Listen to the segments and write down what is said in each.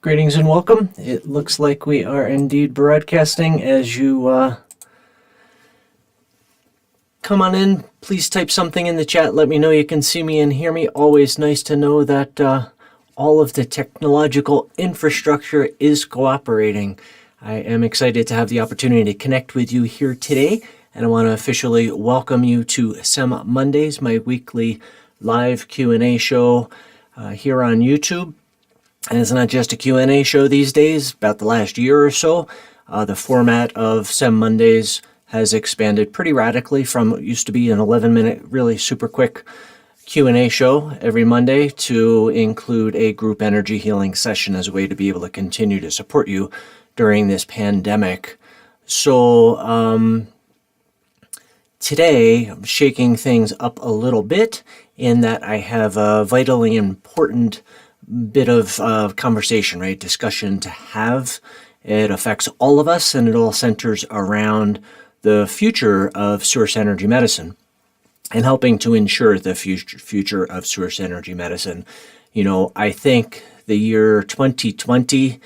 Greetings and welcome. It looks like we are indeed broadcasting. As you come on in, please type something in the chat. Let me know you can see me and hear me. Always nice to know that all of the technological infrastructure is cooperating. I am excited to have the opportunity to connect with you here today, and I want to officially welcome you to SEM Mondays, my weekly live Q&A show here on YouTube. And it's not just a Q&A show these days. About the last year or so, the format of SEM Mondays has expanded pretty radically from what used to be an 11-minute, really super quick Q&A show every Monday to include a group energy healing session as a way to be able to continue to support you during this pandemic. So today, I'm shaking things up a little bit in that I have a vitally important bit of conversation, right? Discussion to have. It affects all of us, and it all centers around the future of source energy medicine and helping to ensure the future of source energy medicine. You know, I think the year 2020,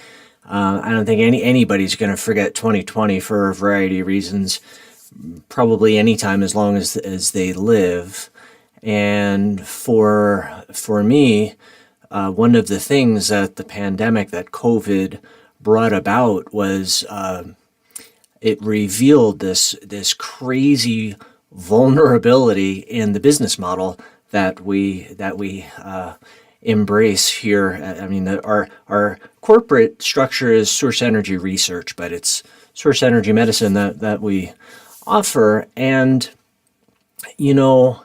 I don't think anybody's going to forget 2020 for a variety of reasons, probably anytime as long as they live. And for me, one of the things that the pandemic, that COVID brought about was it revealed this crazy vulnerability in the business model that we embrace here. I mean, our corporate structure is source energy research, but it's source energy medicine that we offer. And, you know,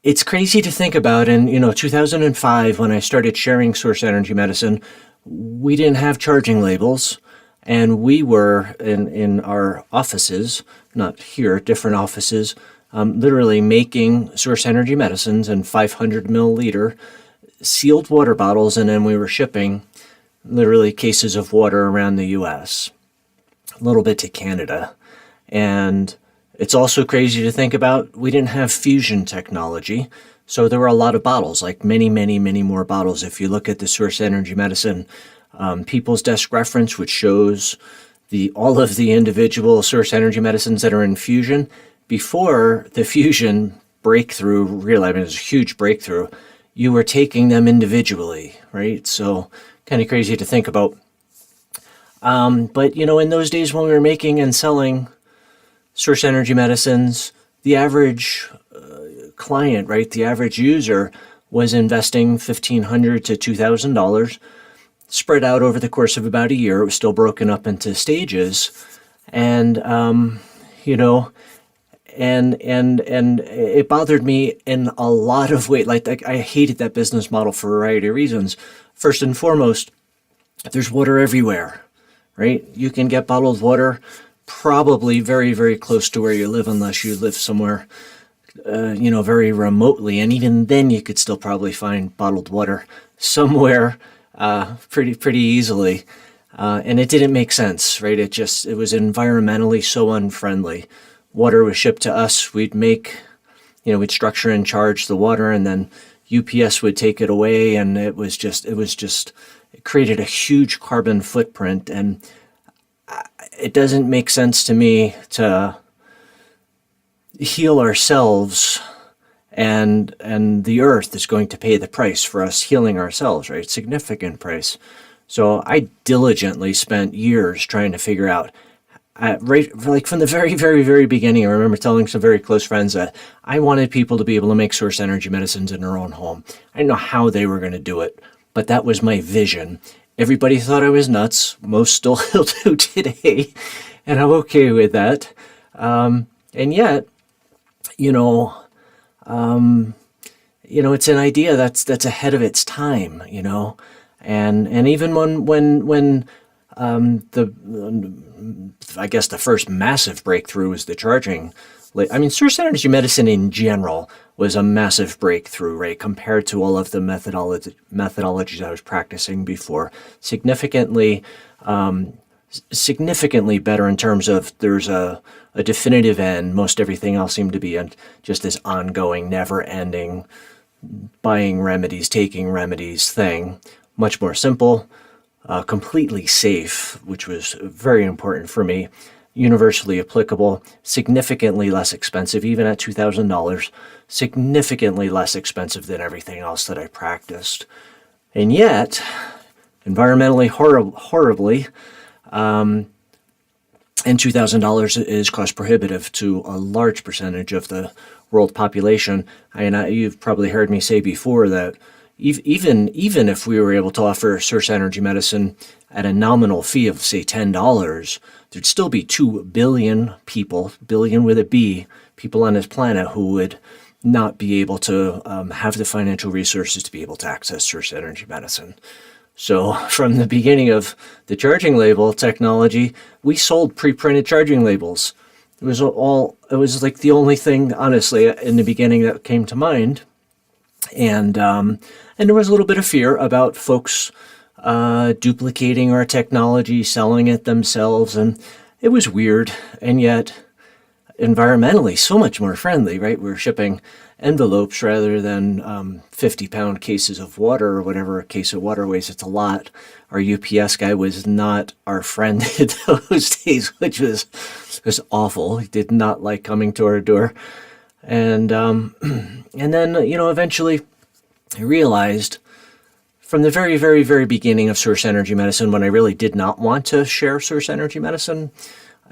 it's crazy to think about. In 2005, when I started sharing source energy medicine, we didn't have charging labels, and we were in our offices, not here, different offices, literally making source energy medicines in 500 milliliter sealed water bottles, and then we were shipping literally cases of water around the U.S., a little bit to Canada. And it's also crazy to think about, we didn't have fusion technology, so there were a lot of bottles, like many, many, many more bottles. If you look at the source energy medicine People's Desk reference, which shows all of the individual source energy medicines that are in fusion, before the fusion breakthrough, really, I mean, it was a huge breakthrough, you were taking them individually, right? So kind of crazy to think about. But, in those days when we were making and selling source energy medicines, the average client, right, the average user was investing $1,500 to $2,000 spread out over the course of about a year. It was still broken up into stages. And, and it bothered me in a lot of ways. Like I hated that business model for a variety of reasons. First and foremost, there's water everywhere, right? You can get bottled water probably very, very close to where you live, unless you live somewhere, very remotely. And even then you could still probably find bottled water somewhere pretty easily. And it didn't make sense, right? It was environmentally so unfriendly. Water was shipped to us. We'd we'd structure and charge the water, and then UPS would take it away. And it created a huge carbon footprint. And it doesn't make sense to me to heal ourselves and the earth is going to pay the price for us healing ourselves, right? Significant price. So I diligently spent years trying to figure out, right from the very, very, very beginning. I remember telling some very close friends that I wanted people to be able to make source energy medicines in their own home. I didn't know how they were going to do it, but that was my vision. Everybody thought I was nuts. Most still do today, and I'm okay with that. And yet, it's an idea that's ahead of its time. And even when I guess the first massive breakthrough was the charging. I mean, source energy medicine in general was a massive breakthrough, right, compared to all of the methodologies I was practicing before. Significantly better in terms of there's a definitive end. Most everything else seemed to be just this ongoing, never-ending buying remedies, taking remedies thing. Much more simple, completely safe, which was very important for me, universally applicable, significantly less expensive, even at $2,000, significantly less expensive than everything else that I practiced. And yet, environmentally horribly, and $2,000 is cost prohibitive to a large percentage of the world population. You've probably heard me say before that even if we were able to offer source energy medicine at a nominal fee of, say, $10, there'd still be 2 billion people, billion with a B, people on this planet who would not be able to have the financial resources to be able to access source energy medicine. So from the beginning of the charging label technology, we sold pre-printed charging labels. It was like the only thing, honestly, in the beginning that came to mind. And there was a little bit of fear about folks duplicating our technology, selling it themselves, and it was weird, and yet environmentally so much more friendly, right? We're shipping envelopes rather than 50-pound cases of water or whatever a case of water weighs. It's a lot. Our UPS guy was not our friend in those days, which was awful. He did not like coming to our door. And then, eventually I realized from the very, very, very beginning of source energy medicine, when I really did not want to share source energy medicine,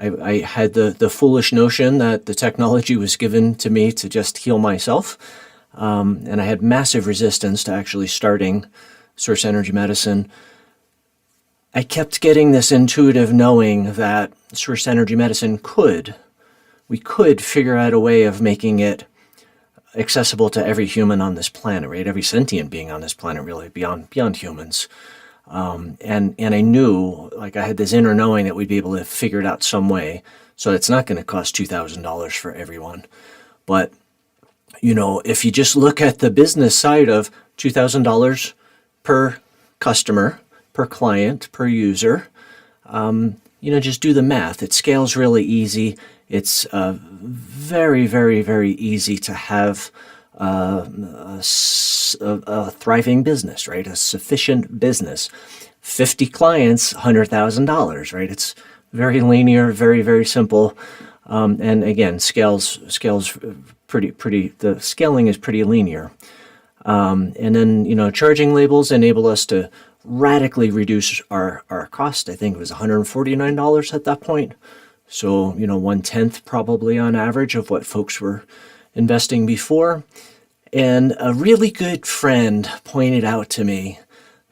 I had the foolish notion that the technology was given to me to just heal myself. And I had massive resistance to actually starting source energy medicine. I kept getting this intuitive knowing that source energy medicine we could figure out a way of making it accessible to every human on this planet, right? Every sentient being on this planet, really, beyond humans. And I knew, like, I had this inner knowing that we'd be able to figure it out some way, so it's not going to cost $2,000 for everyone. But, if you just look at the business side of $2,000 per customer, per client, per user, just do the math. It scales really easy. It's very, very, very easy to have a thriving business, right? A sufficient business. 50 clients, $100,000, right? It's very linear, very, very simple. And again, scales pretty, the scaling is pretty linear. And then, charging labels enable us to radically reduce our cost. I think it was $149 at that point. So, 1/10 probably on average of what folks were investing before. And a really good friend pointed out to me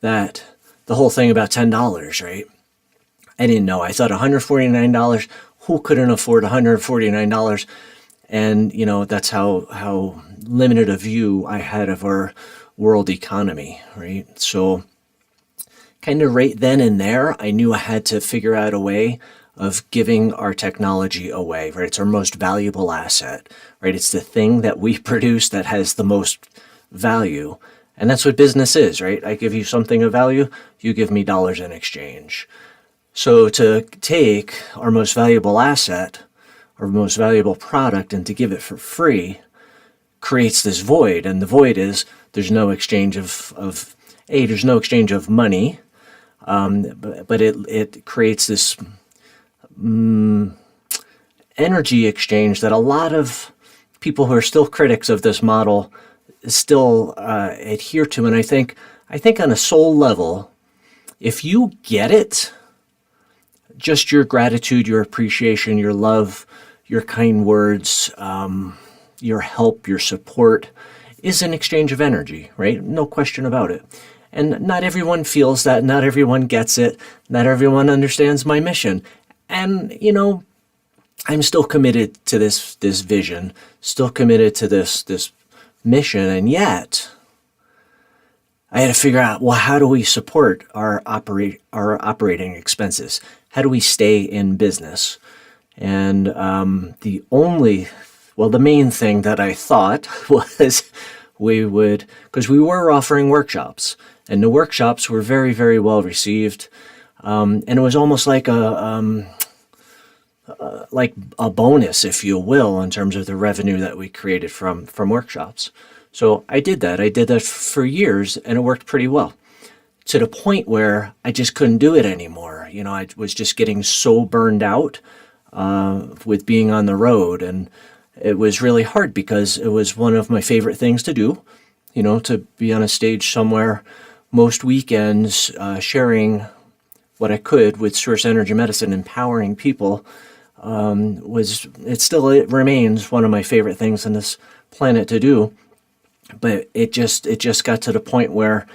that the whole thing about $10, right? I didn't know. I thought $149, who couldn't afford $149? And, that's how limited a view I had of our world economy, right? So kind of right then and there, I knew I had to figure out a way of giving our technology away, right? It's our most valuable asset, right? It's the thing that we produce that has the most value. And that's what business is, right? I give you something of value, you give me dollars in exchange. So to take our most valuable asset, our most valuable product, and to give it for free creates this void. And the void is there's no exchange there's no exchange of money, but it creates this energy exchange that a lot of people who are still critics of this model still adhere to. And I think on a soul level, if you get it, just your gratitude, your appreciation, your love, your kind words, your help, your support is an exchange of energy, right? No question about it. And not everyone feels that, not everyone gets it, not everyone understands my mission. And, I'm still committed to this vision, still committed to this mission, and yet I had to figure out, well, how do we support our operating expenses? How do we stay in business? And the main thing that I thought was because we were offering workshops, and the workshops were very, very well received. And it was almost like a bonus, if you will, in terms of the revenue that we created from workshops. So I did that. I did that for years, and it worked pretty well. to the point where I just couldn't do it anymore. I was just getting so burned out with being on the road, and it was really hard because it was one of my favorite things to do, to be on a stage somewhere most weekends, sharing what I could with Source Energy Medicine, empowering people. It remains one of my favorite things on this planet to do. But it just got to the point where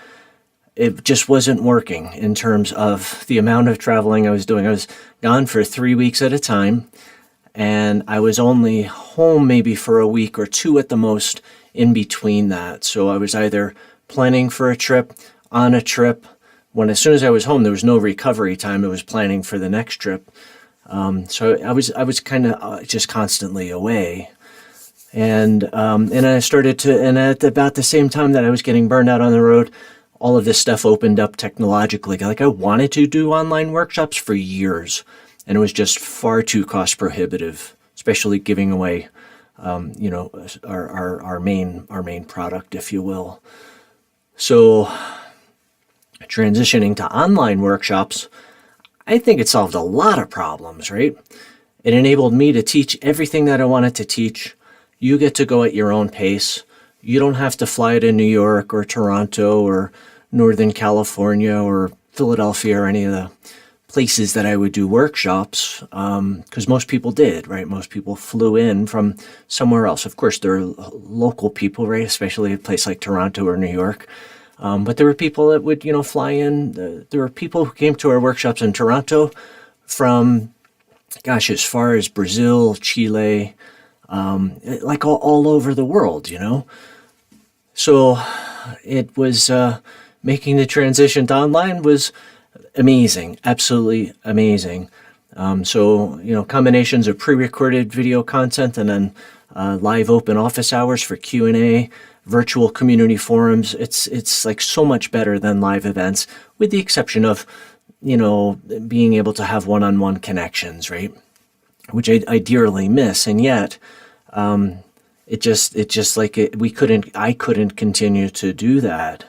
it just wasn't working in terms of the amount of traveling I was doing. I was gone for 3 weeks at a time, and I was only home maybe for a week or two at the most in between that. So I was either planning for a trip, on a trip. As soon as I was home, there was no recovery time. It was planning for the next trip. So I was kind of just constantly away. And I started to, and at about the same time that I was getting burned out on the road, all of this stuff opened up technologically. Like, I wanted to do online workshops for years, and it was just far too cost prohibitive, especially giving away, our main product, if you will. So transitioning to online workshops, I think it solved a lot of problems, right? It enabled me to teach everything that I wanted to teach. You get to go at your own pace. You don't have to fly to New York or Toronto or Northern California or Philadelphia or any of the places that I would do workshops, because most people did, right? Most people flew in from somewhere else. Of course, there are local people, right? Especially a place like Toronto or New York. But there were people that would, fly in. There were people who came to our workshops in Toronto from, as far as Brazil, Chile, like all over the world, So it was, making the transition to online was amazing, absolutely amazing. Combinations of pre-recorded video content and then live open office hours for Q&A, virtual community forums. It's like so much better than live events, with the exception of, being able to have one-on-one connections, right? Which I dearly miss. And yet, I couldn't continue to do that.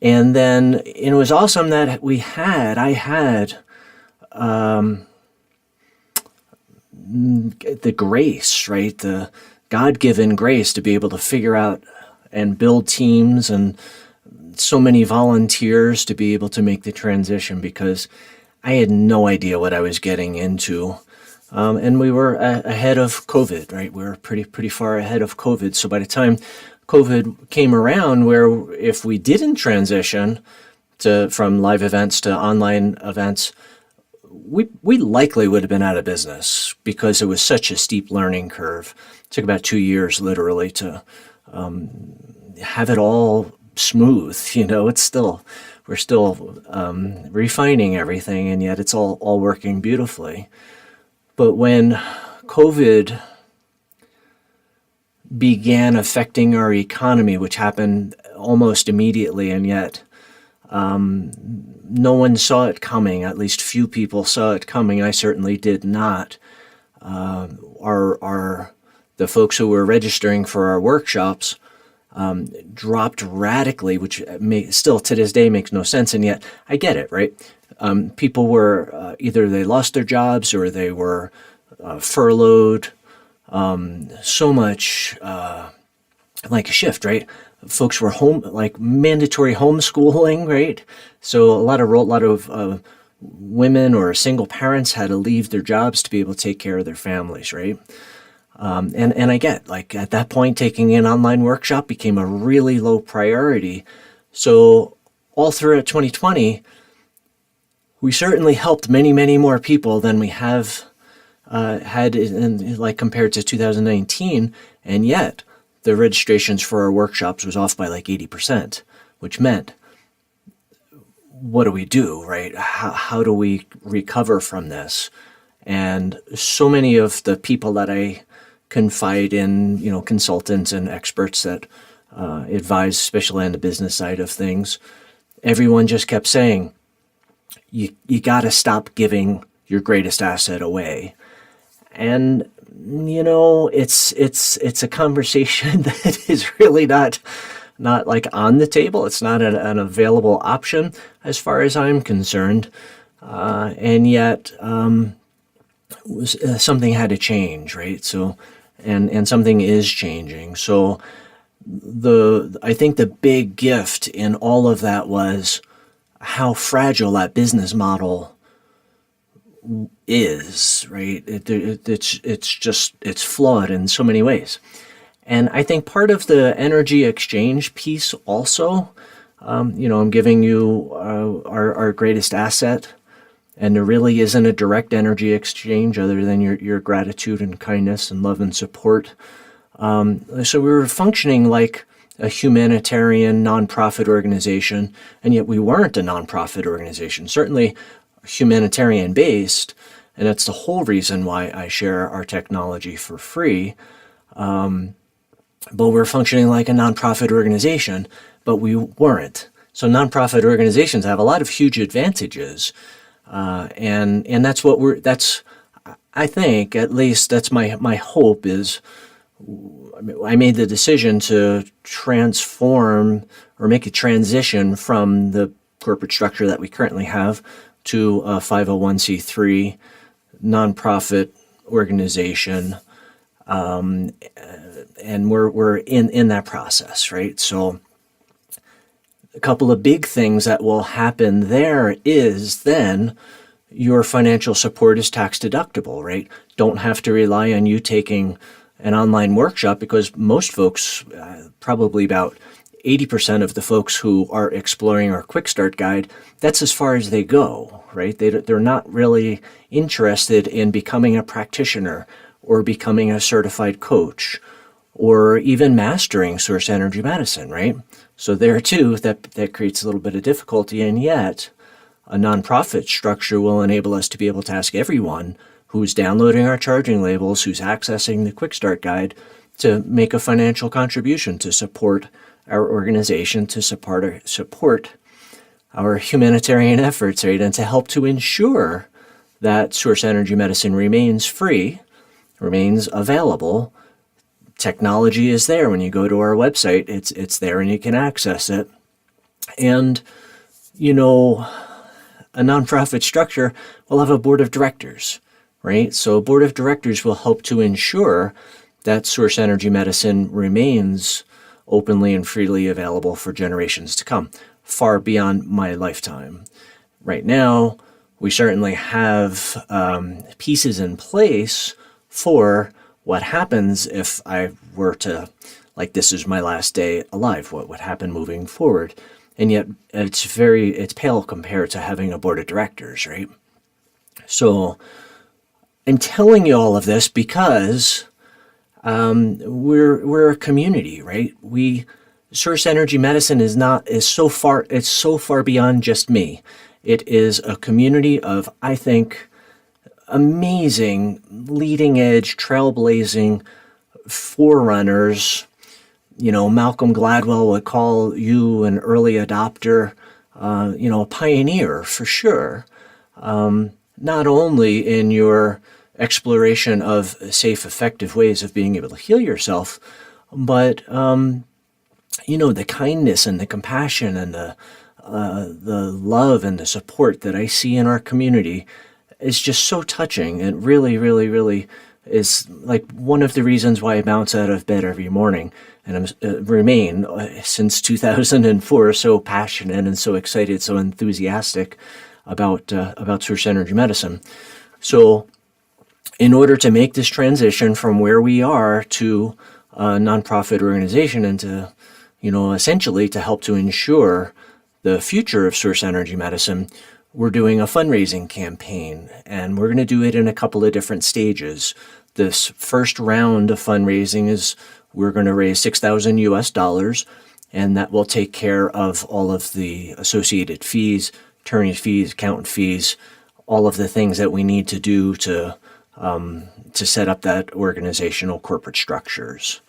And then it was awesome that I had the grace, right? The God-given grace to be able to figure out and build teams, and so many volunteers to be able to make the transition, because I had no idea what I was getting into. And we were ahead of COVID, right? We were pretty far ahead of COVID. So by the time COVID came around, where if we didn't transition from live events to online events, we likely would have been out of business, because it was such a steep learning curve. It took about 2 years literally to have it all smooth. We're still refining everything, and yet it's all working beautifully. But when COVID began affecting our economy, which happened almost immediately, and yet no one saw it coming. At least few people saw it coming. I certainly did not. The folks who were registering for our workshops dropped radically, which still to this day makes no sense. And yet I get it, right? People were either they lost their jobs or they were furloughed. So much like a shift, right? Folks were home, like mandatory homeschooling, right? So a lot of women or single parents had to leave their jobs to be able to take care of their families, right? And I get, like, at that point, taking an online workshop became a really low priority. So all throughout 2020, we certainly helped many, many more people than we have had compared to 2019. And yet the registrations for our workshops was off by like 80%, which meant, what do we do, right? How do we recover from this? And so many of the people that I confide in, consultants and experts that advise, especially on the business side of things, everyone just kept saying, you got to stop giving your greatest asset away. And it's a conversation that is really not not like on the table. It's not an available option as far as I'm concerned. And yet something had to change, right? So, and something is changing. So I think the big gift in all of that was how fragile that business model is, right? It's flawed in so many ways. And I think part of the energy exchange piece also, I'm giving you our greatest asset, and there really isn't a direct energy exchange other than your gratitude and kindness and love and support. So we were functioning like a humanitarian nonprofit organization, and yet we weren't a nonprofit organization, certainly humanitarian based, and that's the whole reason why I share our technology for free. But we're functioning like a nonprofit organization, but we weren't. So nonprofit organizations have a lot of huge advantages, and that's I think, at least that's my hope is. I made the decision to transform or make a transition from the corporate structure that we currently have to a 501c3 nonprofit organization, and we're in that process, right? So a couple of big things that will happen there is then your financial support is tax deductible, right? Don't have to rely on you taking an online workshop, because most folks, probably about 80% of the folks who are exploring our Quick Start Guide, that's as far as they go, right? They're not really interested in becoming a practitioner or becoming a certified coach or even mastering source energy medicine, right? So there too, that creates a little bit of difficulty, and yet a nonprofit structure will enable us to be able to ask everyone who's downloading our charging labels, who's accessing the Quick Start Guide, to make a financial contribution to support our organization, to support our humanitarian efforts, right? And to help to ensure that source energy medicine remains free, remains available. Technology is there. When you go to our website, it's there and you can access it. And, a nonprofit structure will have a board of directors, right? So a board of directors will help to ensure that source energy medicine remains openly and freely available for generations to come, far beyond my lifetime. Right now, we certainly have pieces in place for what happens if I were to, this is my last day alive, what would happen moving forward. And yet it's pale compared to having a board of directors, right? So I'm telling you all of this because we're a community, right? Source energy medicine is so far beyond just me. It is a community of, I think, amazing, leading edge, trailblazing forerunners. Malcolm Gladwell would call you an early adopter, a pioneer for sure. Not only in your exploration of safe, effective ways of being able to heal yourself, but the kindness and the compassion and the love and the support that I see in our community is just so touching. It really, really, really is like one of the reasons why I bounce out of bed every morning, and remain since 2004 so passionate and so excited, so enthusiastic about source energy medicine. So in order to make this transition from where we are to a nonprofit organization and to, essentially to help to ensure the future of source energy medicine, we're doing a fundraising campaign, and we're going to do it in a couple of different stages. This first round of fundraising is we're going to raise $6,000 US, and that will take care of all of the associated fees, attorney fees, accountant fees, all of the things that we need to do to set up that organizational corporate structures.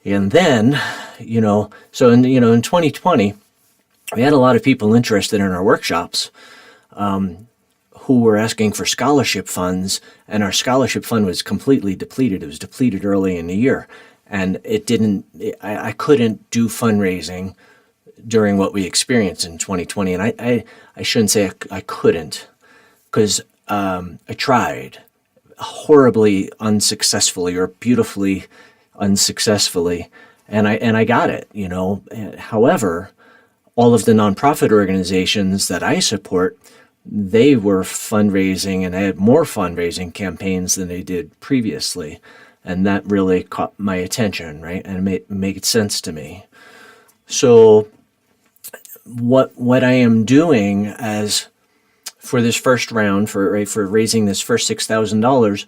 And then, so in 2020, we had a lot of people interested in our workshops who were asking for scholarship funds, and our scholarship fund was completely depleted. It was depleted early in the year. And I couldn't do fundraising during what we experienced in 2020. And I shouldn't say I couldn't, because I tried horribly unsuccessfully or beautifully unsuccessfully, and I got it, However, all of the nonprofit organizations that I support, they were fundraising and had more fundraising campaigns than they did previously. And that really caught my attention, right? And it made sense to me. So what I am doing as for this first round for raising this first $6,000,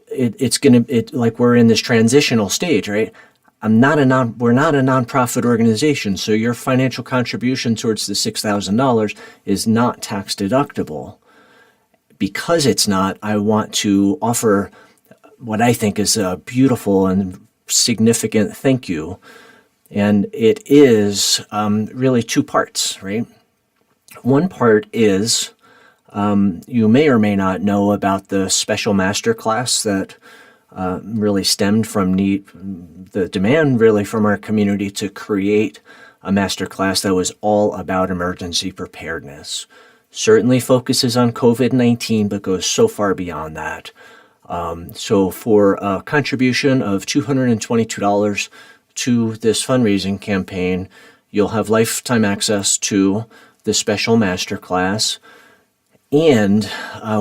it's like we're in this transitional stage, right? We're not a nonprofit organization, so your financial contribution towards the $6,000 is not tax deductible. Because it's not, I want to offer what I think is a beautiful and significant thank you. And it is really two parts, right? One part is you may or may not know about the special masterclass that really stemmed from the demand really from our community to create a masterclass that was all about emergency preparedness. Certainly focuses on COVID-19, but goes so far beyond that. So for a contribution of $222 to this fundraising campaign, you'll have lifetime access to the special masterclass. And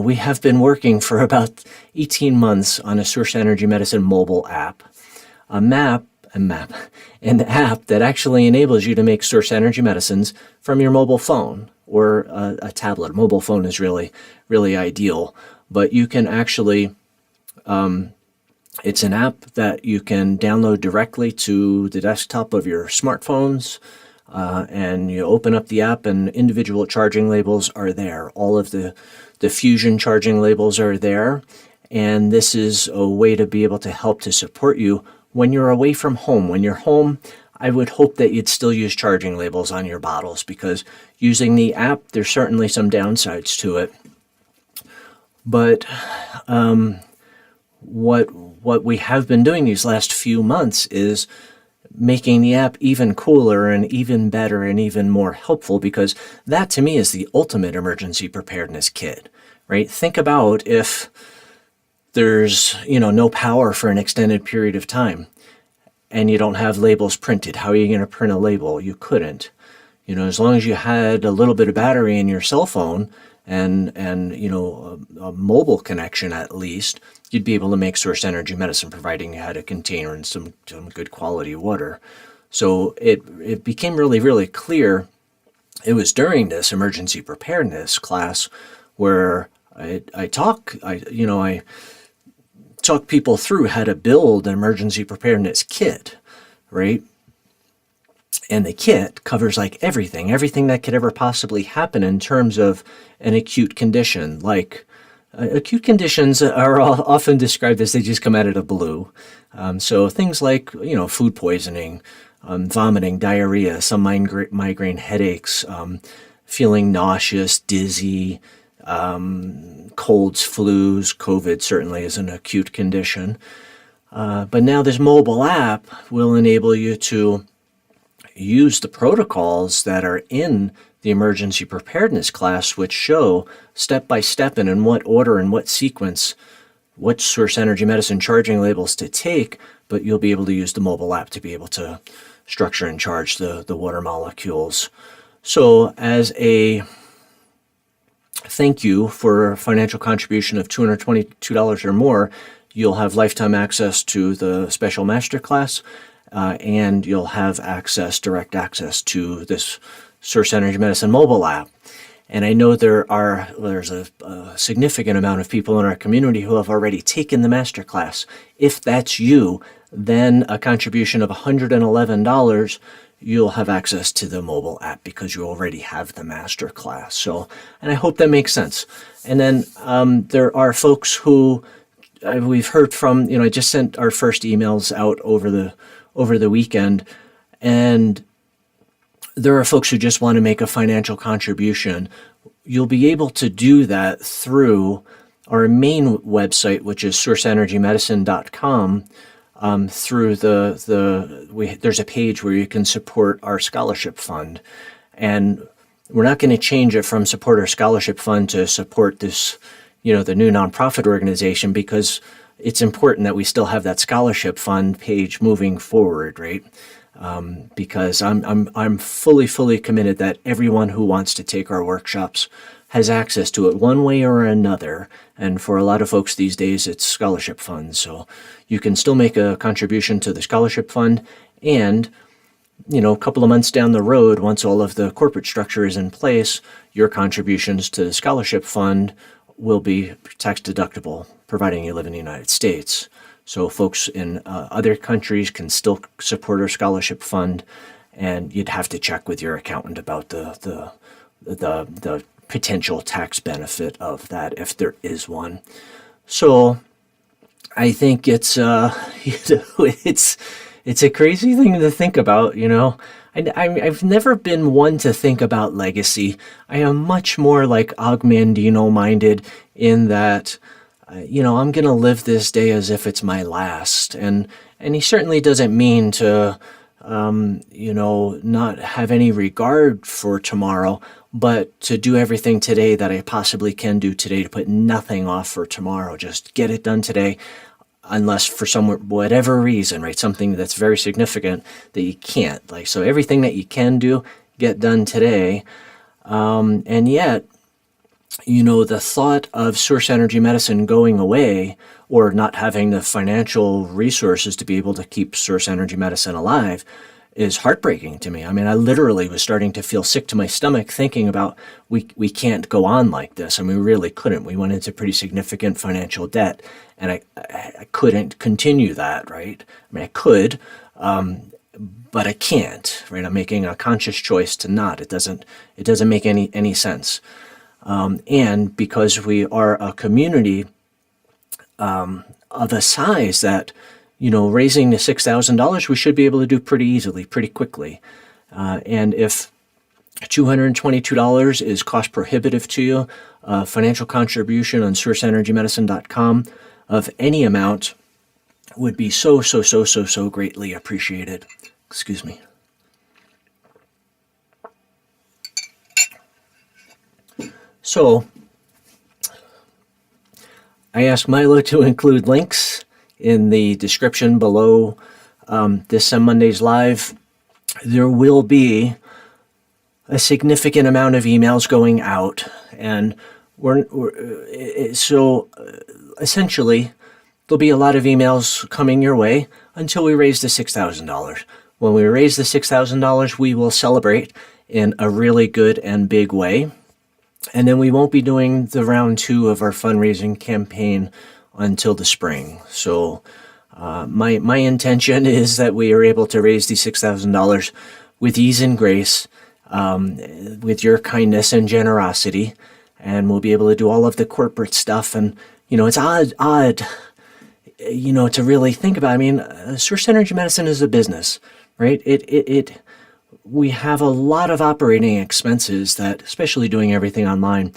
we have been working for about 18 months on a Source-Energy-Medicine mobile app, an app that actually enables you to make Source Energy Medicines from your mobile phone or a tablet. A mobile phone is really, really ideal, but you can actually, it's an app that you can download directly to the desktop of your smartphones. And you open up the app and individual charging labels are there. All of the Fusion charging labels are there. And this is a way to be able to help to support you when you're away from home. When you're home, I would hope that you'd still use charging labels on your bottles, because using the app, there's certainly some downsides to it. But what we have been doing these last few months is making the app even cooler and even better and even more helpful, because that to me is the ultimate emergency preparedness kit, right? Think about if there's, no power for an extended period of time and you don't have labels printed. How are you going to print a label? You couldn't. As long as you had a little bit of battery in your cell phone and a mobile connection at least, you'd be able to make Source Energy Medicine, providing you had a container and some good quality water. So it became really, really clear. It was during this emergency preparedness class where I talk people through how to build an emergency preparedness kit, right? And the kit covers like everything that could ever possibly happen in terms of an acute condition. Like acute conditions are often described as they just come out of the blue. So things like, food poisoning, vomiting, diarrhea, some migraine headaches, feeling nauseous, dizzy, colds, flus. COVID certainly is an acute condition. But now this mobile app will enable you to use the protocols that are in the emergency preparedness class, which show step by step and in what order and what sequence, what Source Energy Medicine charging labels to take, but you'll be able to use the mobile app to be able to structure and charge the water molecules. So as a thank you for a financial contribution of $222 or more, you'll have lifetime access to the special masterclass, and you'll have direct access to this Source Energy Medicine mobile app. And I know there's a significant amount of people in our community who have already taken the masterclass. If that's you, then a contribution of $111, you'll have access to the mobile app because you already have the masterclass. So, and I hope that makes sense. And then there are folks who we've heard from. I just sent our first emails out over the weekend, and there are folks who just want to make a financial contribution. You'll be able to do that through our main website, which is sourceenergymedicine.com. through there's a page where you can support our scholarship fund. And we're not going to change it from support our scholarship fund to support this, the new nonprofit organization, because it's important that we still have that scholarship fund page moving forward, right? Because I'm fully committed that everyone who wants to take our workshops has access to it one way or another. And for a lot of folks these days, it's scholarship funds. So you can still make a contribution to the scholarship fund, and a couple of months down the road, once all of the corporate structure is in place, your contributions to the scholarship fund will be tax deductible, providing you live in the United States. So folks in other countries can still support our scholarship fund, and you'd have to check with your accountant about the potential tax benefit of that, if there is one. So I think it's it's a crazy thing to think about, I've never been one to think about legacy. I am much more like Ogmandino minded in that, I'm going to live this day as if it's my last. And he certainly doesn't mean to, not have any regard for tomorrow, but to do everything today that I possibly can do today, to put nothing off for tomorrow. Just get it done today. Unless for whatever reason, right, something that's very significant that you can't. So everything that you can do, get done today. And yet, the thought of source energy medicine going away, or not having the financial resources to be able to keep source energy medicine alive, is heartbreaking to me. I mean, I literally was starting to feel sick to my stomach thinking about we can't go on like this, and we really couldn't. We went into pretty significant financial debt, and I couldn't continue that, right? I mean, I could, but I can't, right? I'm making a conscious choice to not. It doesn't make any sense. And because we are a community of a size that, raising the $6,000, we should be able to do pretty easily, pretty quickly. And if $222 is cost prohibitive to you, financial contribution on sourceenergymedicine.com of any amount would be so greatly appreciated. Excuse me. So, I asked Milo to include links in the description below this SEM Mondays live. There will be a significant amount of emails going out, and so essentially there'll be a lot of emails coming your way until we raise the $6,000. When we raise the $6,000, we will celebrate in a really good and big way. And then we won't be doing the round 2 of our fundraising campaign until the spring. So my intention is that we are able to raise the $6,000 with ease and grace, with your kindness and generosity, and we'll be able to do all of the corporate stuff. And, it's odd, to really think about. I mean, Source Energy Medicine is a business, right? We have a lot of operating expenses that, especially doing everything online,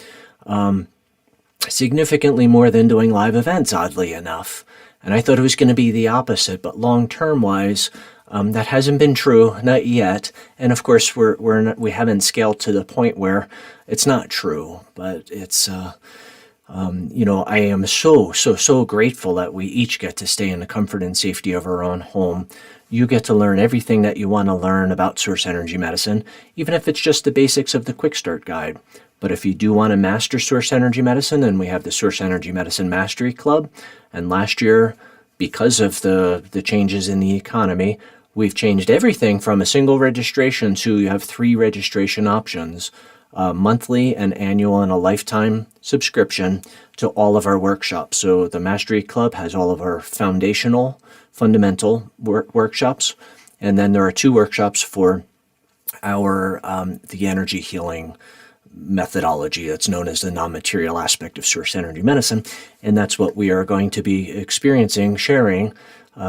significantly more than doing live events, oddly enough. And I thought it was going to be the opposite, but long-term wise, that hasn't been true, not yet. And of course, we haven't scaled to the point where it's not true. But it's, I am so grateful that we each get to stay in the comfort and safety of our own home. You get to learn everything that you want to learn about Source Energy Medicine, even if it's just the basics of the Quick Start Guide. But if you do want to master Source Energy Medicine, then we have the Source Energy Medicine Mastery Club. And last year, because of the changes in the economy, we've changed everything from a single registration to you have 3 registration options, monthly, an annual, and a lifetime subscription to all of our workshops. So the Mastery Club has all of our fundamental workshops, and then there are 2 workshops for our the energy healing methodology that's known as the non-material aspect of Source Energy Medicine, and that's what we are going to be sharing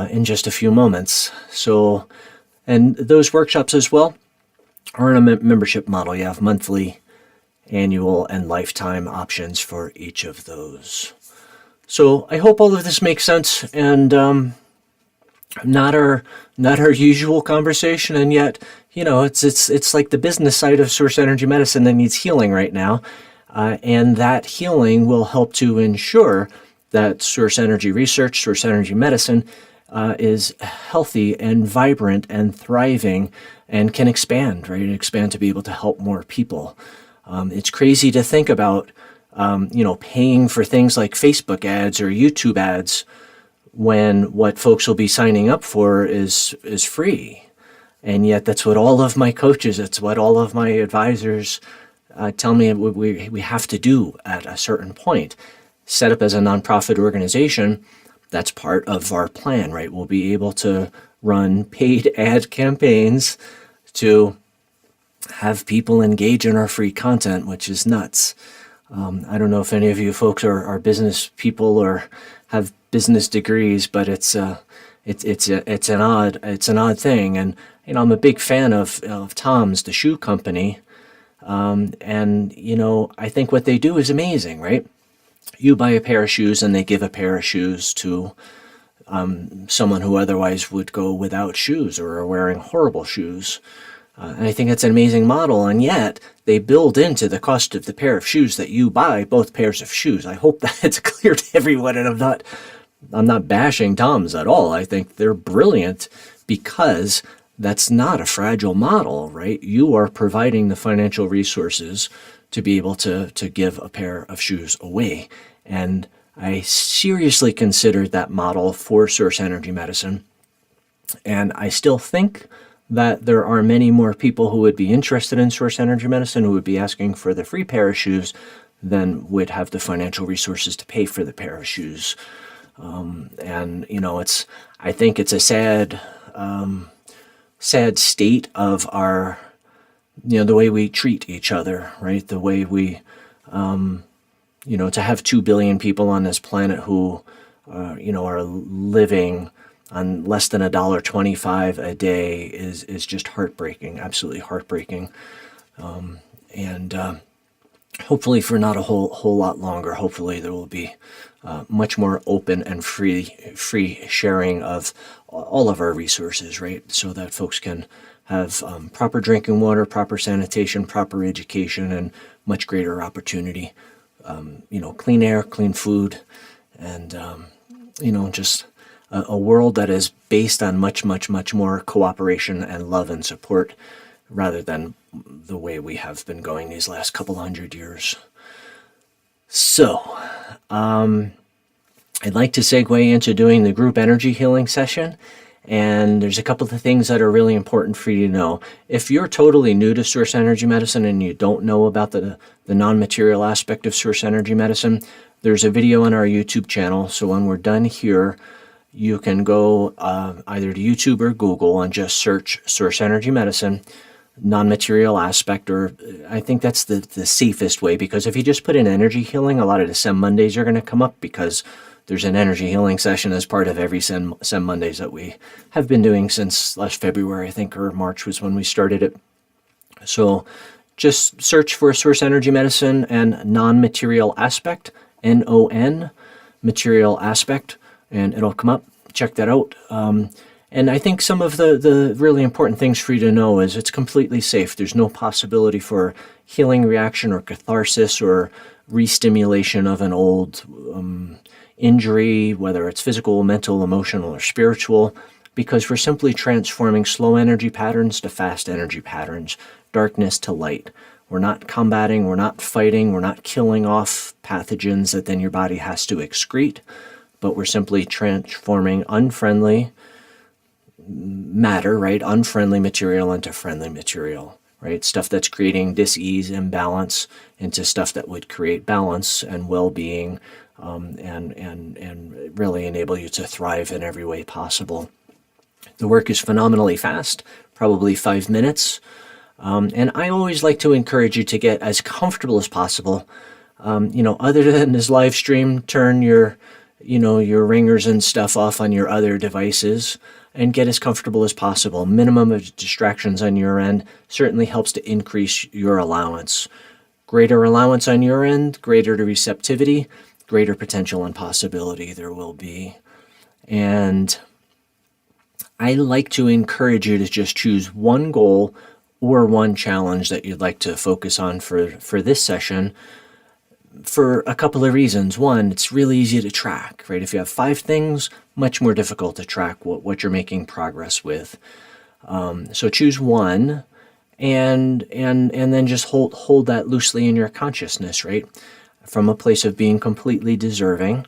in just a few moments. So, and those workshops as well are in a membership model. You have monthly, annual, and lifetime options for each of those. So I hope all of this makes sense, and not our usual conversation, and yet, it's like the business side of source energy medicine that needs healing right now, and that healing will help to ensure that source energy research, source energy medicine, is healthy and vibrant and thriving and can expand, right? Expand to be able to help more people. It's crazy to think about, paying for things like Facebook ads or YouTube ads when what folks will be signing up for is free. And yet that's what all of my coaches, it's what all of my advisors tell me we have to do at a certain point. Set up as a nonprofit organization, that's part of our plan, right? We'll be able to run paid ad campaigns to have people engage in our free content, which is nuts. I don't know if any of you folks are business people or have business degrees, but it's an odd thing. And I'm a big fan of Tom's, the shoe company, and I think what they do is amazing, right? You buy a pair of shoes, and they give a pair of shoes to someone who otherwise would go without shoes or are wearing horrible shoes. And I think it's an amazing model, and yet they build into the cost of the pair of shoes that you buy both pairs of shoes. I hope that it's clear to everyone, and I'm not bashing Tom's at all. I think they're brilliant because that's not a fragile model, right? You are providing the financial resources to be able to give a pair of shoes away. And I seriously considered that model for source energy medicine. And I still think that there are many more people who would be interested in source energy medicine, who would be asking for the free pair of shoes, than would have the financial resources to pay for the pair of shoes. I think it's a sad state of our, the way we treat each other, right? The way we, to have 2 billion people on this planet who, are living on less than $1.25 a day is just heartbreaking, absolutely heartbreaking. And hopefully for not a whole lot longer, hopefully there will be much more open and free sharing of all of our resources, right? So that folks can have proper drinking water, proper sanitation, proper education, and much greater opportunity. Clean air, clean food, and, just a world that is based on much, much, much more cooperation and love and support rather than the way we have been going these last couple hundred years. So, I'd like to segue into doing the group energy healing session. And there's a couple of things that are really important for you to know. If you're totally new to source energy medicine and you don't know about the non-material aspect of source energy medicine, there's a video on our YouTube channel. So when we're done here, you can go either to YouTube or Google and just search source energy medicine, non-material aspect, or I think that's the safest way, because if you just put in energy healing, a lot of the SEM Mondays are going to come up because there's an energy healing session as part of every SEM Mondays that we have been doing since last February, I think, or March was when we started it. So just search for source energy medicine and non-material aspect, N-O-N, material aspect, and it'll come up. Check that out. And I think some of the really important things for you to know is it's completely safe. There's no possibility for healing reaction or catharsis or re-stimulation of an old injury, whether it's physical, mental, emotional, or spiritual, because we're simply transforming slow energy patterns to fast energy patterns, darkness to light. We're not combating, we're not fighting, we're not killing off pathogens that then your body has to excrete, but we're simply transforming unfriendly matter, right? Unfriendly material into friendly material, right? Stuff that's creating dis-ease, imbalance, into stuff that would create balance and well-being, and really enable you to thrive in every way possible. The work is phenomenally fast, probably 5 minutes. And I always like to encourage you to get as comfortable as possible. Other than this live stream, turn your ringers and stuff off on your other devices and get as comfortable as possible. Minimum of distractions on your end certainly helps to increase your allowance. Greater allowance on your end, greater the receptivity, greater potential and possibility there will be. And I like to encourage you to just choose one goal or one challenge that you'd like to focus on for this session, for a couple of reasons. One, it's really easy to track, right? If you have 5 things, much more difficult to track what you're making progress with. So choose one, and then just hold that loosely in your consciousness, right? From a place of being completely deserving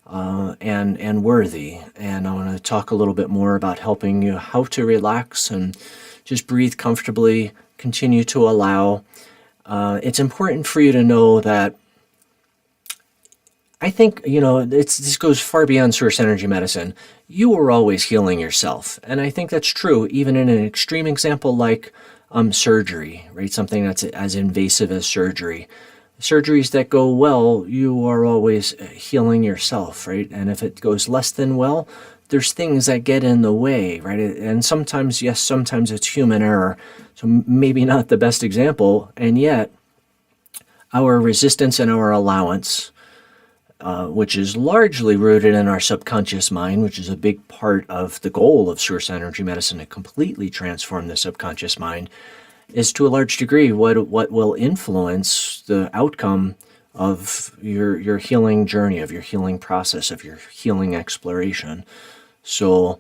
and worthy. And I want to talk a little bit more about helping you how to relax and just breathe comfortably, continue to allow. It's important for you to know that I think, this goes far beyond source energy medicine. You are always healing yourself. And I think that's true, even in an extreme example like surgery, right? Something that's as invasive as surgery. Surgeries that go well, you are always healing yourself, right? And if it goes less than well, there's things that get in the way, right? And sometimes, yes, sometimes it's human error. So maybe not the best example. And yet, our resistance and our allowance, which is largely rooted in our subconscious mind, which is a big part of the goal of source energy medicine, to completely transform the subconscious mind, is to a large degree what will influence the outcome of your healing journey, of your healing process, of your healing exploration. So,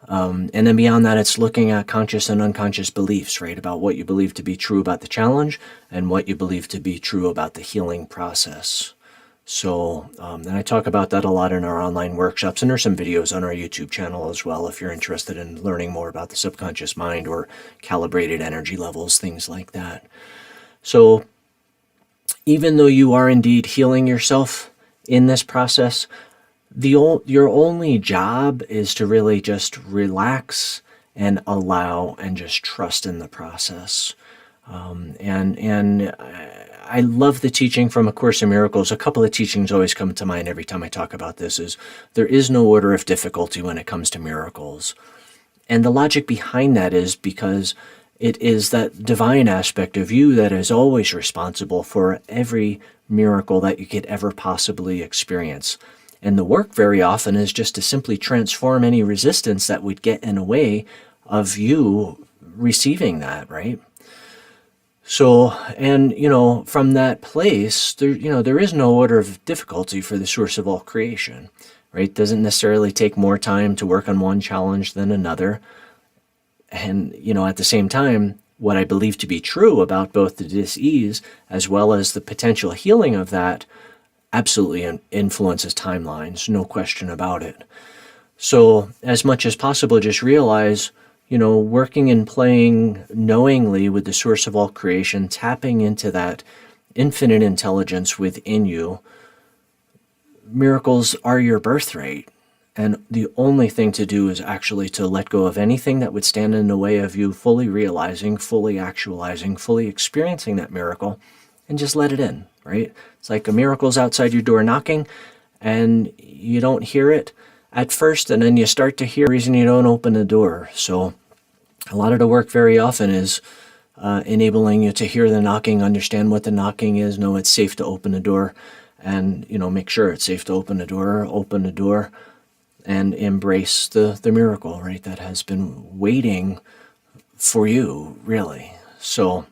and then beyond that, it's looking at conscious and unconscious beliefs, right? About what you believe to be true about the challenge and what you believe to be true about the healing process. So, and I talk about that a lot in our online workshops, and there's some videos on our YouTube channel as well if you're interested in learning more about the subconscious mind or calibrated energy levels, things like that. So, even though you are indeed healing yourself in this process, your only job is to really just relax and allow and just trust in the process. And I love the teaching from A Course in Miracles. A couple of teachings always come to mind every time I talk about this. Is there is no order of difficulty when it comes to miracles. And the logic behind that is because it is that divine aspect of you that is always responsible for every miracle that you could ever possibly experience. And the work very often is just to simply transform any resistance that would get in the way of you receiving that, right? So, and, from that place, there is no order of difficulty for the source of all creation, right? It doesn't necessarily take more time to work on one challenge than another. And, at the same time, what I believe to be true about both the dis-ease as well as the potential healing of that absolutely influences timelines, no question about it. So, as much as possible, just realize, working and playing knowingly with the source of all creation, tapping into that infinite intelligence within you. Miracles are your birthright. And the only thing to do is actually to let go of anything that would stand in the way of you fully realizing, fully actualizing, fully experiencing that miracle, and just let it in, right? It's like a miracle's outside your door knocking, and you don't hear it at first, and then you start to hear the reason you don't open the door. So a lot of the work very often is enabling you to hear the knocking, understand what the knocking is, know it's safe to open the door, and make sure it's safe to open the door, and embrace the miracle, right, that has been waiting for you, really. So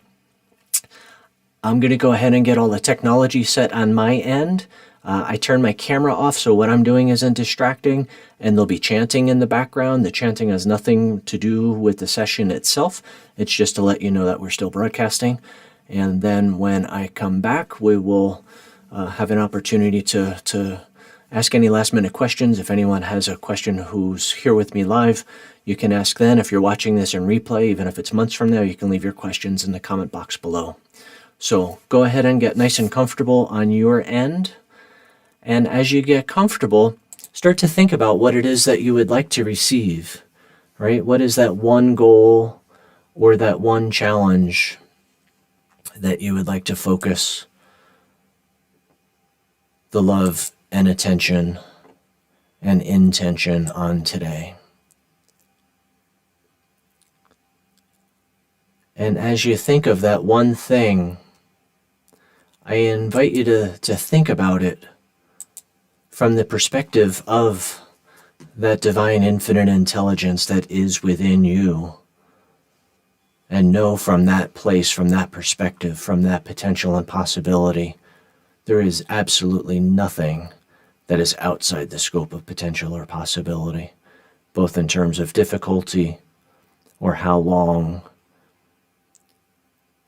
I'm going to go ahead and get all the technology set on my end. I turn my camera off, so what I'm doing isn't distracting, and there'll be chanting in the background. The chanting has nothing to do with the session itself. It's just to let you know that we're still broadcasting. And then when I come back, we will have an opportunity to ask any last-minute questions. If anyone has a question who's here with me live, you can ask then. If you're watching this in replay, even if it's months from now, you can leave your questions in the comment box below. So go ahead and get nice and comfortable on your end. And as you get comfortable, start to think about what it is that you would like to receive, right? What is that one goal or that one challenge that you would like to focus the love and attention and intention on today? And as you think of that one thing, I invite you to think about it from the perspective of that divine infinite intelligence that is within you, and know from that place, from that perspective, from that potential and possibility, there is absolutely nothing that is outside the scope of potential or possibility, both in terms of difficulty or how long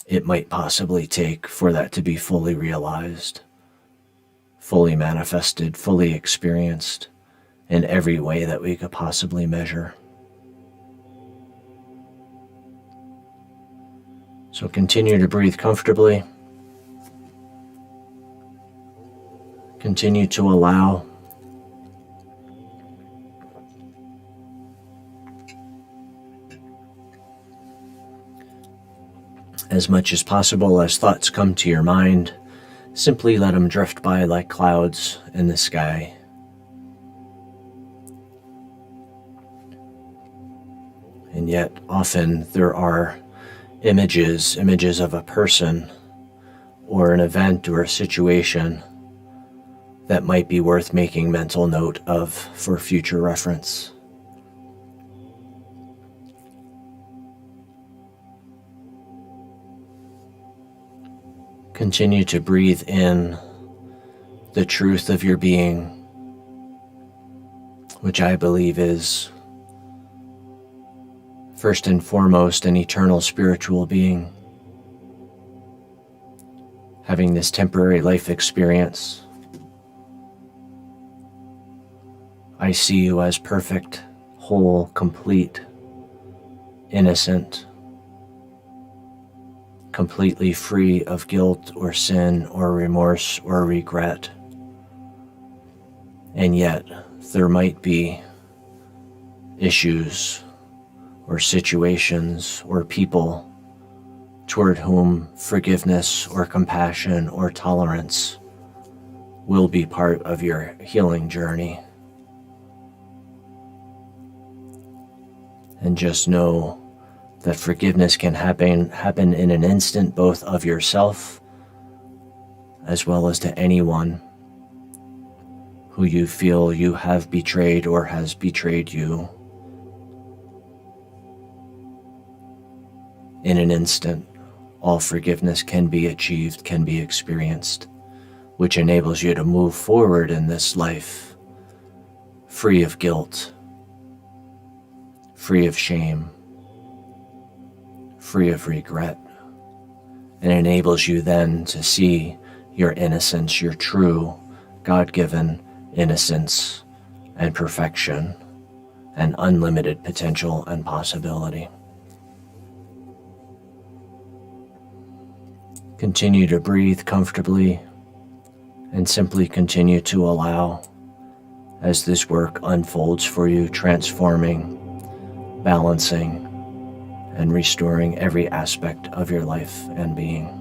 it might possibly take for that to be fully realized, fully manifested, fully experienced in every way that we could possibly measure. So continue to breathe comfortably. Continue to allow as much as possible as thoughts come to your mind. Simply let them drift by like clouds in the sky. And yet often there are images of a person or an event or a situation that might be worth making mental note of for future reference. Continue to breathe in the truth of your being, which I believe is first and foremost an eternal spiritual being, having this temporary life experience. I see you as perfect, whole, complete, innocent, completely free of guilt or sin or remorse or regret. And yet, there might be issues or situations or people toward whom forgiveness or compassion or tolerance will be part of your healing journey. And just know that forgiveness can happen in an instant, both of yourself as well as to anyone who you feel you have betrayed or has betrayed you. In an instant, all forgiveness can be achieved, can be experienced, which enables you to move forward in this life free of guilt, free of shame, free of regret, and enables you then to see your innocence, your true God-given innocence and perfection and unlimited potential and possibility. Continue to breathe comfortably and simply continue to allow as this work unfolds for you, transforming, balancing, and restoring every aspect of your life and being.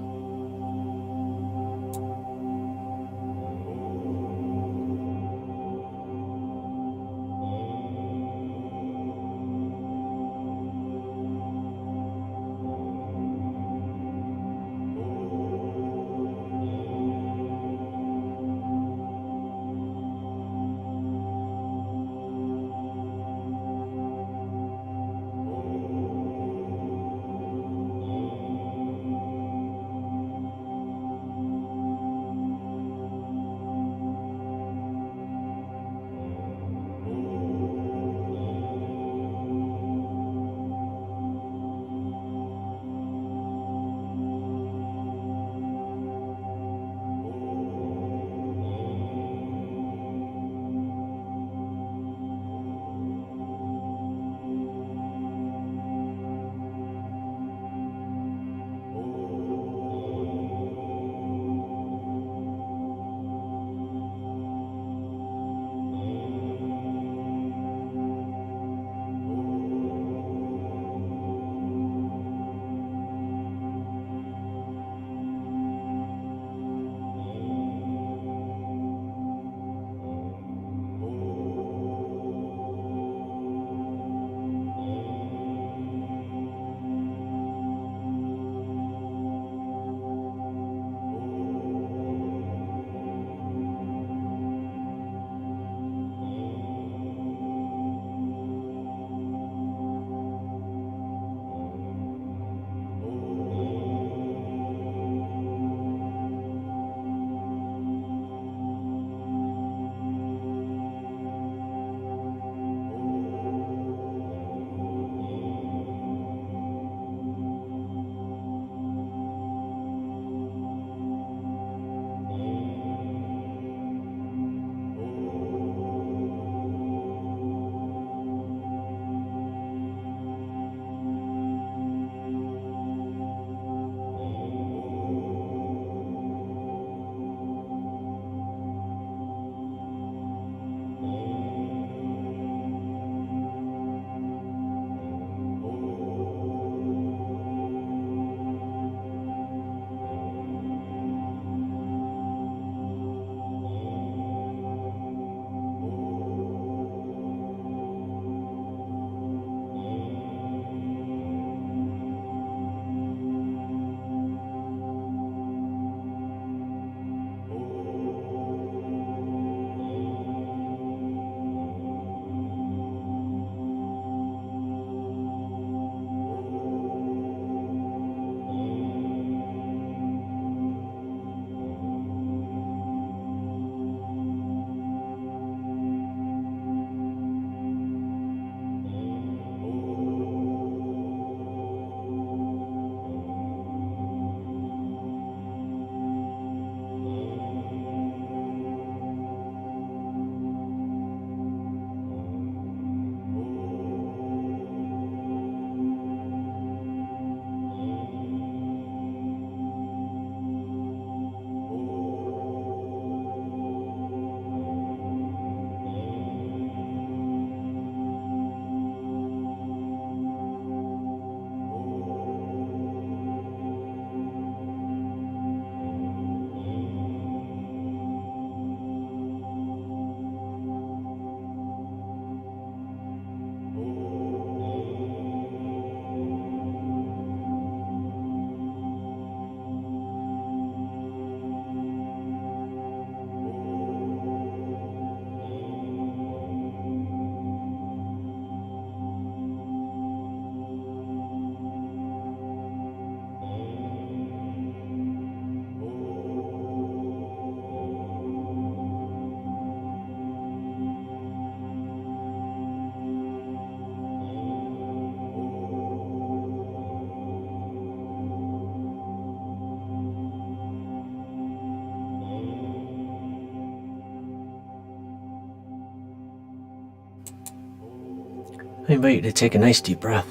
I invite you to take a nice deep breath.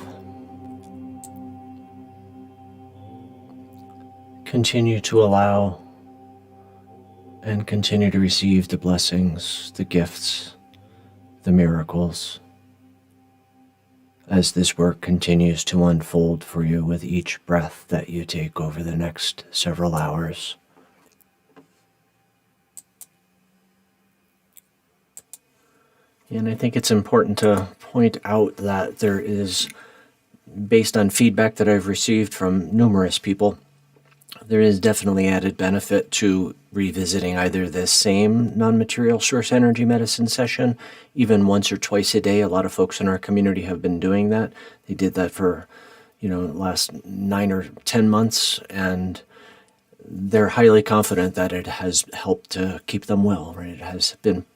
Continue to allow and continue to receive the blessings, the gifts, the miracles, as this work continues to unfold for you with each breath that you take over the next several hours. And I think it's important to point out that there is, based on feedback that I've received from numerous people, there is definitely added benefit to revisiting either this same non-material source energy medicine session, even once or twice a day. A lot of folks in our community have been doing that. They did that for, the last 9 or 10 months, and they're highly confident that it has helped to keep them well, right? It has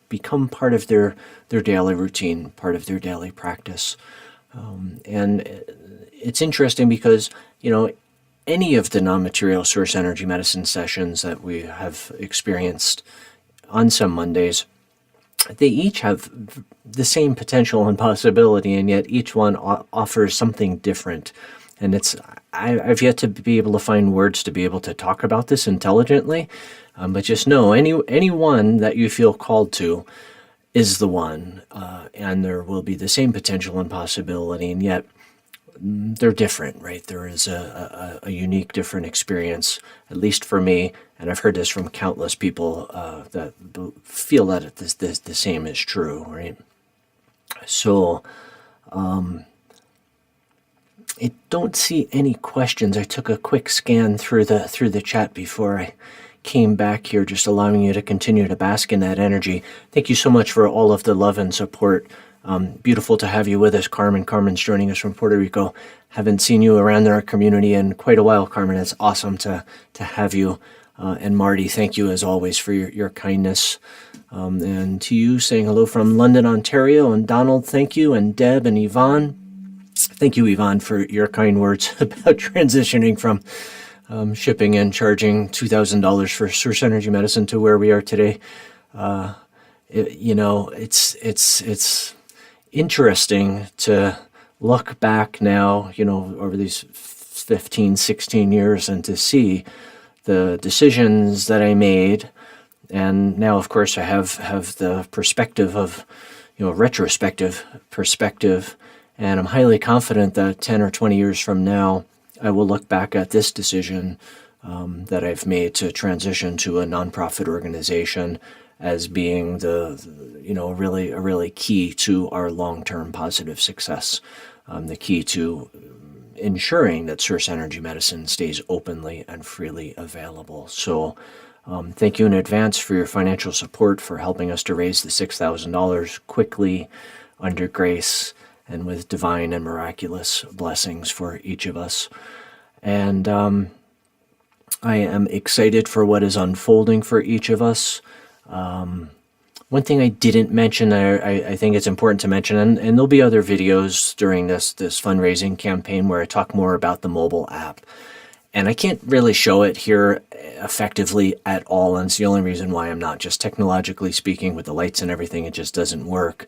become part of their daily routine, part of their daily practice. And it's interesting because, any of the non-material source energy medicine sessions that we have experienced on SEM Mondays, they each have the same potential and possibility, and yet each one offers something different. And I've yet to be able to find words to be able to talk about this intelligently, but just know any one that you feel called to is the one, and there will be the same potential and possibility, and yet they're different, right? There is a unique, different experience, at least for me, and I've heard this from countless people that feel that the same is true, right? So, I don't see any questions. I took a quick scan through the chat before I came back here, just allowing you to continue to bask in that energy. Thank you so much for all of the love and support. Beautiful to have you with us, Carmen. Carmen's joining us from Puerto Rico. Haven't seen you around our community in quite a while, Carmen. It's awesome to have you. And Marty, thank you as always for your kindness. And to you, saying hello from London, Ontario. And Donald, thank you. And Deb and Yvonne. Thank you, Yvonne, for your kind words about transitioning from shipping and charging $2,000 for source energy medicine to where we are today. It's interesting to look back now, over these 15, 16 years and to see the decisions that I made. And now, of course, I have the perspective of, retrospective perspective. And I'm highly confident that 10 or 20 years from now, I will look back at this decision that I've made to transition to a nonprofit organization as being really key to our long-term positive success, the key to ensuring that source energy medicine stays openly and freely available. So thank you in advance for your financial support, for helping us to raise the $6,000 quickly, under grace, and with divine and miraculous blessings for each of us. And I am excited for what is unfolding for each of us. One thing I didn't mention, I think it's important to mention, and there'll be other videos during this fundraising campaign where I talk more about the mobile app. And I can't really show it here effectively at all, and it's the only reason why I'm not. Just technologically speaking, with the lights and everything, it just doesn't work.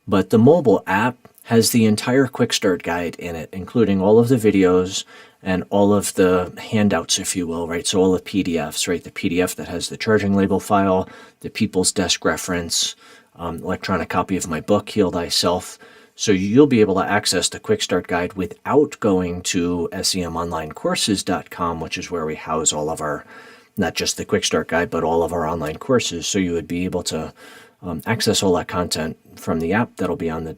But the mobile app has the entire quick start guide in it, including all of the videos and all of the handouts, if you will, right? So all the PDFs, right? The PDF that has the charging label file, the People's Desk reference, electronic copy of my book, Heal Thyself. So you'll be able to access the quick start guide without going to semonlinecourses.com, which is where we house all of our, not just the quick start guide, but all of our online courses. So you would be able to access all that content from the app that'll be on the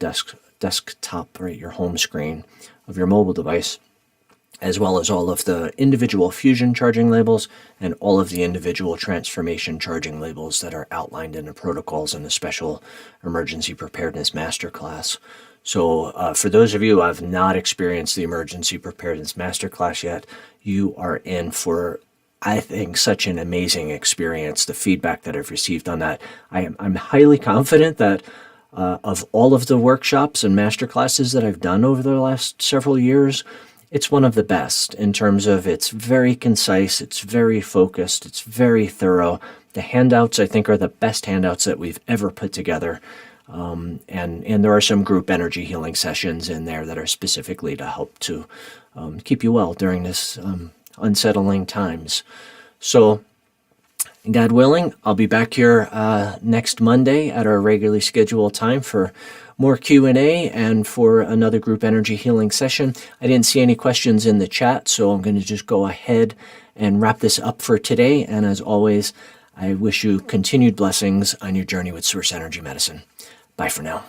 desktop, right, your home screen of your mobile device, as well as all of the individual fusion charging labels and all of the individual transformation charging labels that are outlined in the protocols in the special emergency preparedness masterclass. So for those of you who have not experienced the emergency preparedness masterclass yet, you are in for, I think, such an amazing experience. The feedback that I've received on that, I'm highly confident that of all of the workshops and masterclasses that I've done over the last several years, it's one of the best in terms of it's very concise, it's very focused, it's very thorough. The handouts, I think, are the best handouts that we've ever put together. And there are some group energy healing sessions in there that are specifically to help to keep you well during this unsettling times. So, God willing, I'll be back here next Monday at our regularly scheduled time for more Q&A and for another group energy healing session. I didn't see any questions in the chat, so I'm going to just go ahead and wrap this up for today. And as always, I wish you continued blessings on your journey with Source Energy Medicine. Bye for now.